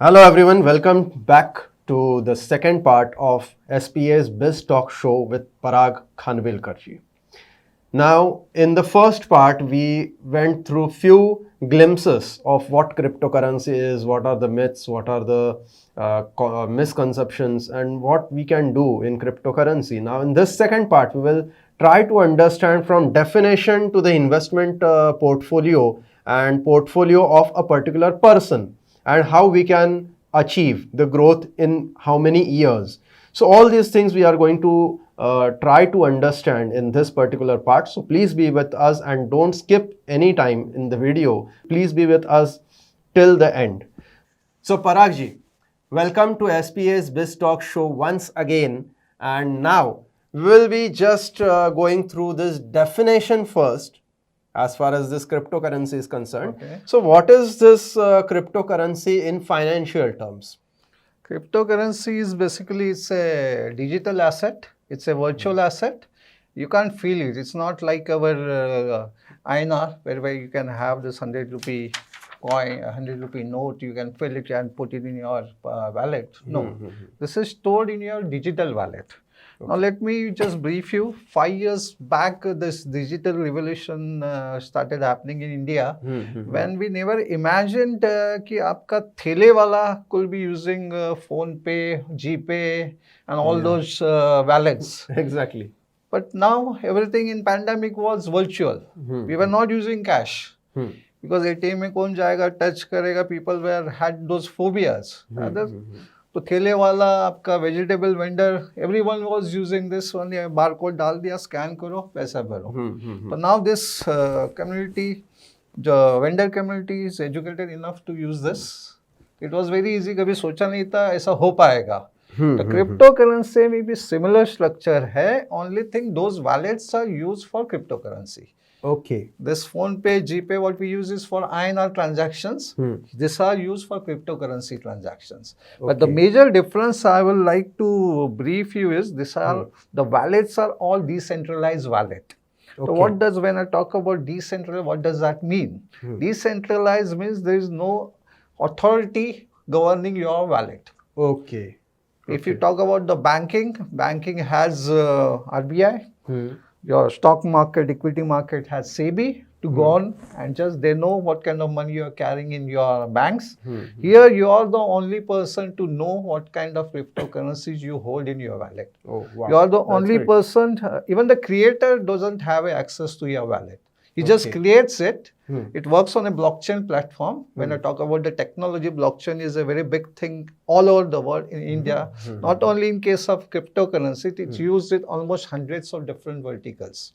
Hello everyone, welcome back to the second part of SPA's Bizz Talk show with Parag Khanvilkar ji. Now, in the first part, we went through few glimpses of what cryptocurrency is, what are the myths, what are the misconceptions, and what we can do in cryptocurrency. Now, in this second part, we will try to understand from definition to the investment portfolio and portfolio of a particular person and how we can achieve the growth in how many years. So all these things we are going to try to understand in this particular part. So please be with us and don't skip any time in the video. Please be with us till the end. So Parag ji, welcome to SPA's Bizz Talk show once again. And now we will be just going through this definition first as far as this cryptocurrency is concerned. Okay. So what is this cryptocurrency in financial terms? Cryptocurrency is basically it's a digital asset. It's a virtual asset. You can't feel it. It's not like our INR where you can have this 100 rupee coin, 100 rupee note. You can fill it and put it in your wallet. No, this is stored in your digital wallet. Okay. Now let me just brief you. 5 years back, this digital revolution started happening in India when we never imagined कि आपका थैले वाला could be using phone pay, GPay and all those wallets. Exactly. But now everything in pandemic was virtual. We were not using cash. Because ATM में कौन जाएगा, touch करेगा, people had those phobias. तो ठेले वाला आपका vegetable vendor everyone was using this only barcode डाल दिया स्कैन करो पैसा भरो तो नाउ दिस कम्युनिटी जो vendor community is educated enough to use this it was very easy कभी सोचा नहीं था ऐसा हो पाएगा तो क्रिप्टो करेंसी में भी सिमिलर स्ट्रक्चर है only thing those wallets are used for crypto currency. Okay. This phone pay, GPay, what we use is for INR transactions. These are used for cryptocurrency transactions. Okay. But the major difference I would like to brief you is the wallets are all decentralized wallet. Okay. So what does, when I talk about decentralized, what does that mean? Decentralized means there is no authority governing your wallet. Okay. If you talk about the banking has RBI. Your stock market, equity market has SEBI to go on and just they know what kind of money you are carrying in your banks. Here you are the only person to know what kind of cryptocurrencies you hold in your wallet. Oh, wow. You are the only person, even the creator doesn't have access to your wallet. He just creates it. It works on a blockchain platform. When I talk about the technology, blockchain is a very big thing all over the world in India. Not only in case of cryptocurrency, it's used in almost hundreds of different verticals.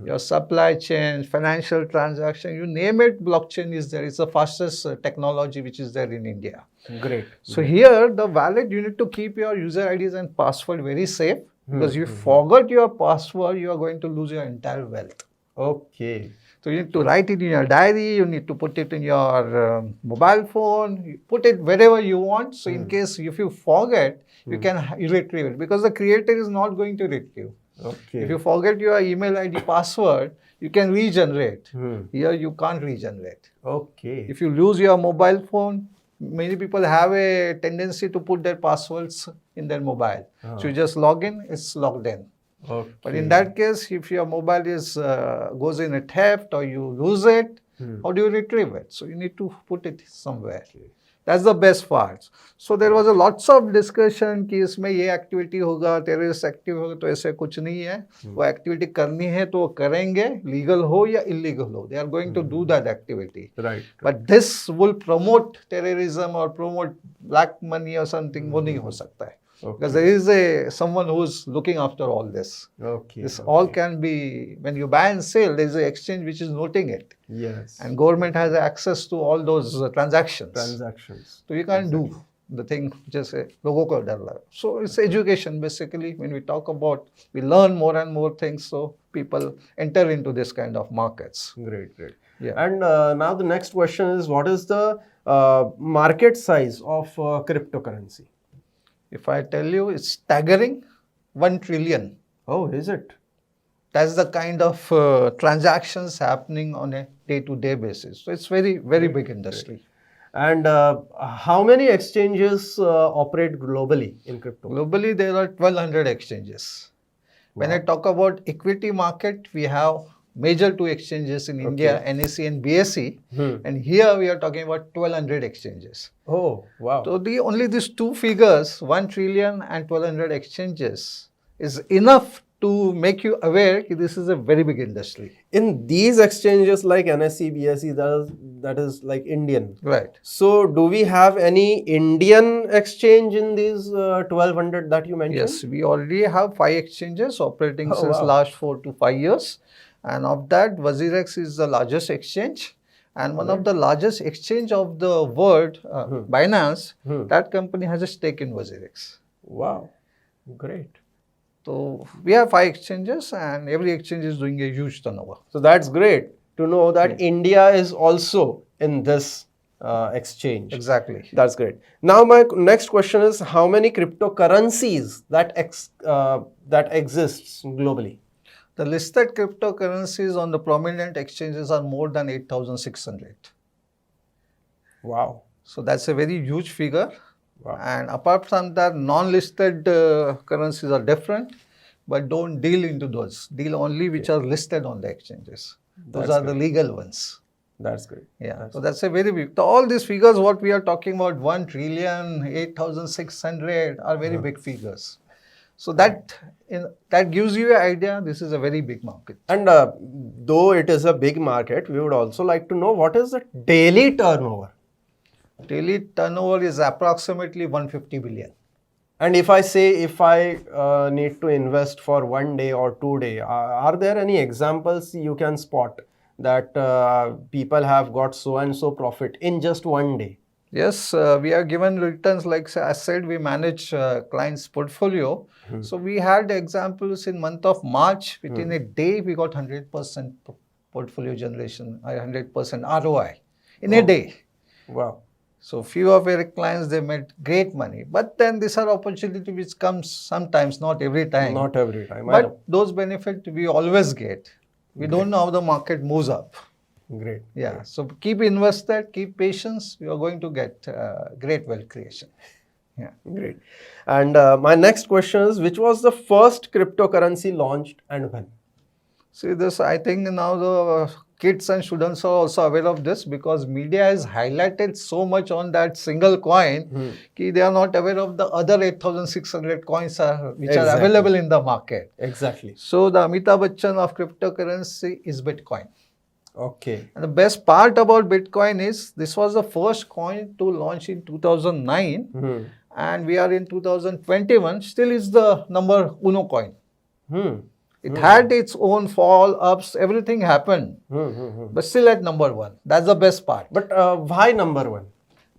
Your supply chain, financial transaction, you name it, blockchain is there. It's the fastest technology which is there in India. Great. So here, the wallet, you need to keep your user IDs and password very safe because you forgot your password, you are going to lose your entire wealth. Okay. So you need to write it in your diary, you need to put it in your mobile phone, you put it wherever you want. So in case if you forget, you can retrieve it because the creator is not going to retrieve. Okay. If you forget your email ID password, you can regenerate. Here you can't regenerate. Okay. If you lose your mobile phone, many people have a tendency to put their passwords in their mobile. So you just log in, it's logged in. Okay. But in that case, if your mobile is goes in a theft or you lose it, how do you retrieve it? So you need to put it somewhere. Okay. That's the best part. So there was a lots of discussion कि इसमें ये activity होगा, terrorist activity होगा, तो ऐसे कुछ नहीं है. वो activity करनी है तो वो करेंगे, legal हो या illegal हो. They are going to do that activity. Right. But this will promote terrorism or promote black money or something. वो नहीं हो सकता है. Okay. Because there is someone who's looking after all this. Okay. This all can be, when you buy and sell, there is an exchange which is noting it. Yes. And government has access to all those transactions. So you can't do the thing just logo ko dar laga. So it's education basically. When we talk about, we learn more and more things so people enter into this kind of markets. Great, great. Yeah. And now the next question is, what is the market size of cryptocurrency? If I tell you, it's staggering, 1 trillion. Oh, is it? That's the kind of transactions happening on a day-to-day basis. So it's very, very big industry. And how many exchanges operate globally in crypto? Globally, there are 1200 exchanges. When I Wow. talk about equity market, we have major two exchanges in India, NSE and BSE. And here we are talking about 1200 exchanges. Oh, wow. So only these two figures, 1 trillion and 1200 exchanges, is enough to make you aware that this is a very big industry. In these exchanges like NSE, BSE, that is like Indian. Right. So do we have any Indian exchange in these 1200 that you mentioned? Yes, we already have 5 exchanges operating Oh, since wow. last 4 to 5 years. And of that, WazirX is the largest exchange. And one of the largest exchange of the world, Binance, that company has a stake in WazirX. Wow, great. So we have 5 exchanges and every exchange is doing a huge turnover. So that's great to know that India is also in this exchange. Exactly. That's great. Now my next question is, how many cryptocurrencies that exists globally? The listed cryptocurrencies on the prominent exchanges are more than 8,600. Wow. So that's a very huge figure. Wow. And apart from that, non-listed currencies are different, but don't deal into those. Deal only which are listed on the exchanges. Those are the legal ones. That's great. Yeah. So that's a very big. So all these figures, what we are talking about, 1 trillion, 8,600 are very big figures. So that gives you an idea. This is a very big market. And though it is a big market, we would also like to know what is the daily turnover. Daily turnover is approximately 150 billion. And if I need to invest for 1 day or 2 days, are there any examples you can spot that people have got so and so profit in just 1 day? Yes, we are given returns like I said, we manage clients' portfolio. So we had examples in month of March, within a day we got 100% portfolio generation, 100% ROI in a day. Wow. So few of our clients, they made great money. But then these are opportunity which comes sometimes, not every time. Not every time. But those benefits we always get. We don't know how the market moves up. Great. Yeah. Great. So keep invested, keep patience. You are going to get great wealth creation. Yeah. Great. And my next question is, which was the first cryptocurrency launched and when? See this, I think now the kids and students are also aware of this because media has highlighted so much on that single coin that they are not aware of the other 8,600 coins which are available in the market. Exactly. So the Amitabh Bachchan of cryptocurrency is Bitcoin. Okay. And the best part about Bitcoin is this was the first coin to launch in 2009 and we are in 2021, still is the number uno coin. It had its own fall, ups, everything happened, but still at number 1. That's the best part. But why number 1?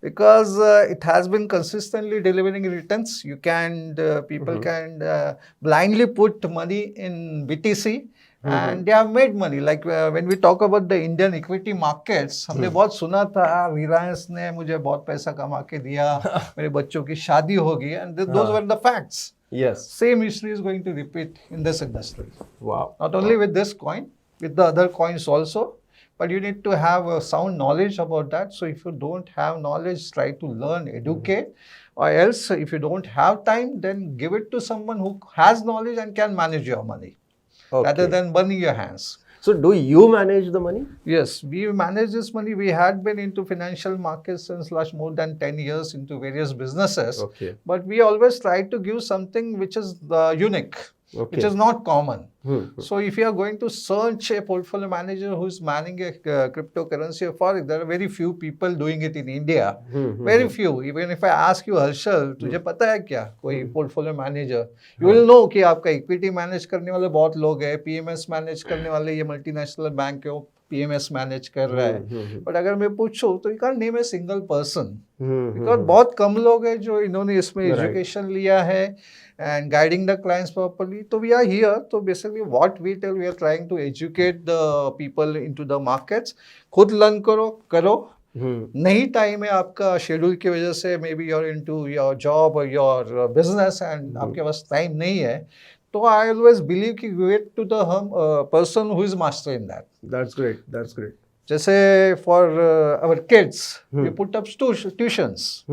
Because it has been consistently delivering returns. You can, people can blindly put money in BTC and they have made money. Like when we talk about the Indian equity markets, हमने बहुत सुना था Reliance ने मुझे बहुत पैसा कमा के दिया, मेरे बच्चों की शादी होगी, and those were the facts. Yes. Same history is going to repeat in this industry. Wow. Not only with this coin, with the other coins also, but you need to have a sound knowledge about that. So if you don't have knowledge, try to learn, educate, or else if you don't have time, then give it to someone who has knowledge and can manage your money, rather than burning your hands. So do you manage the money? Yes, we manage this money. We had been into financial markets since last more than 10 years into various businesses. Okay. But we always try to give something which is unique, which is not common. So if you are going to search a portfolio manager who is managing a cryptocurrency or forex, there are very few people doing it in India. Very few. Even if I ask you, Harshal, तुझे पता है क्या कोई portfolio manager? You will know कि आपका equity manage करने वाले बहुत लोग हैं, PMS manage करने वाले ये multinational bank है, PMS manage कर रहा है. But अगर मैं पूछूं तो you can't name a single person. Because बहुत कम लोग हैं जो इन्होंने इसमें education लिया है and guiding the clients properly. So we are here. So basically what we tell, we are trying to educate the people into the markets. खुद learn करो. नहीं टाइम है आपका शेड्यूल की वजह से, may be you're into your job और your business and आपके पास टाइम नहीं है, तो आई ऑलवेज बिलीव कि wait to the person who is master in that. That's great. That's great. Just for our kids, we put up tuitions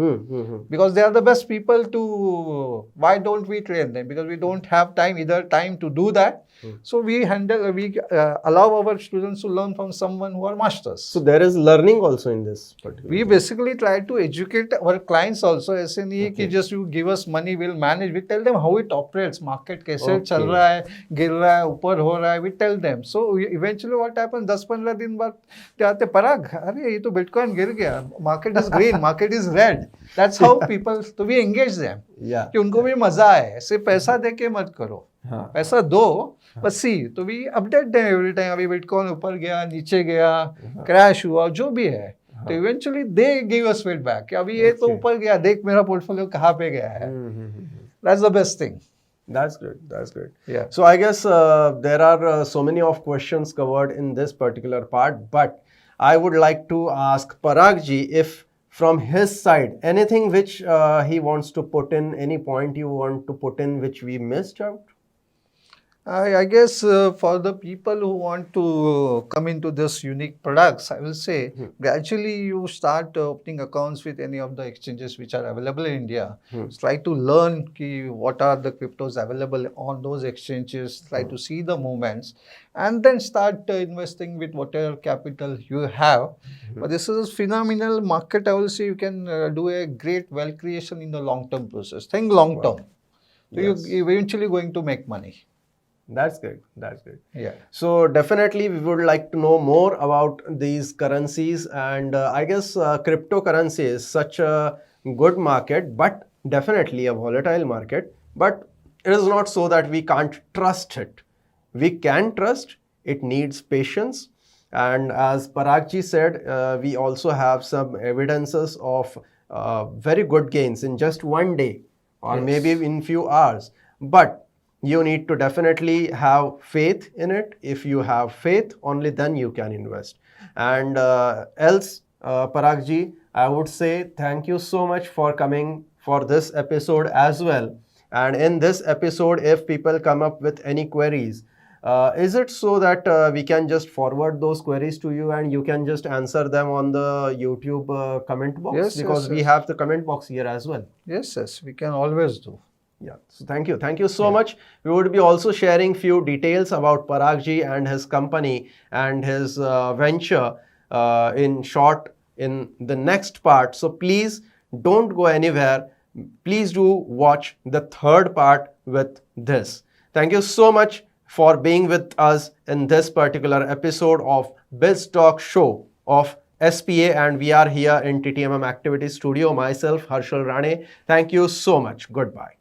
because they are the best people to. Why don't we train them? Because we don't have either time to do that. So we allow our students to learn from someone who are masters. So there is learning also in this particular. We basically try to educate our clients also. ऐसे नहीं है कि just you give us money, we'll manage. We tell them how it operates, market कैसे चल रहा है, गिर रहा है, ऊपर हो रहा है. We tell them. So eventually what happens? 10-15 दिन बाद जाते पराग, अरे ये तो बिटकॉइन गिर गया, market is green, market is red. That's how people. तो we engage them. Yeah. कि उनको भी मजा आए. सिर्फ पैसा दे के मत करो. पैसा दो बस सी. तो we update them every time. अभी बिटकॉइन ऊपर गया, नीचे गया, क्रैश हुआ, जो भी है. तो eventually they give us feedback कि अभी ये तो ऊपर गया, देख मेरा पोर्टफोलियो कहाँ पे गया है. That's the best thing. That's good. That's good. Yeah. So I guess there are so many of questions covered in this particular part, but I would like to ask Parag ji if from his side anything which he wants to put in, any point you want to put in which we missed out. I guess for the people who want to come into this unique products, I will say gradually you start opening accounts with any of the exchanges which are available in India. Try to learn what are the cryptos available on those exchanges. Try to see the movements and then start investing with whatever capital you have. But this is a phenomenal market. I will say you can do a great wealth creation in the long-term process. Think long-term. So you're eventually going to make money. That's good. That's good. Yeah. So definitely we would like to know more about these currencies, and I guess cryptocurrency is such a good market, but definitely a volatile market. But it is not so that we can't trust it. We can trust. It needs patience. And as Parag ji said, we also have some evidences of very good gains in just one day or maybe in few hours. But you need to definitely have faith in it. If you have faith, only then you can invest. And else, Parag ji, I would say thank you so much for coming for this episode as well. And in this episode, if people come up with any queries, is it so that we can just forward those queries to you and you can just answer them on the YouTube comment box? Yes, because we have the comment box here as well. Yes, we can always do. Yeah, so thank you so much. We would be also sharing few details about Parag ji and his company and his venture in short in the next part. So please don't go anywhere. Please do watch the third part with this. Thank you so much for being with us in this particular episode of Bizz Talk Show of SPA, and we are here in TTMM Activity Studio. Myself, Harshal Rane. Thank you so much. Goodbye.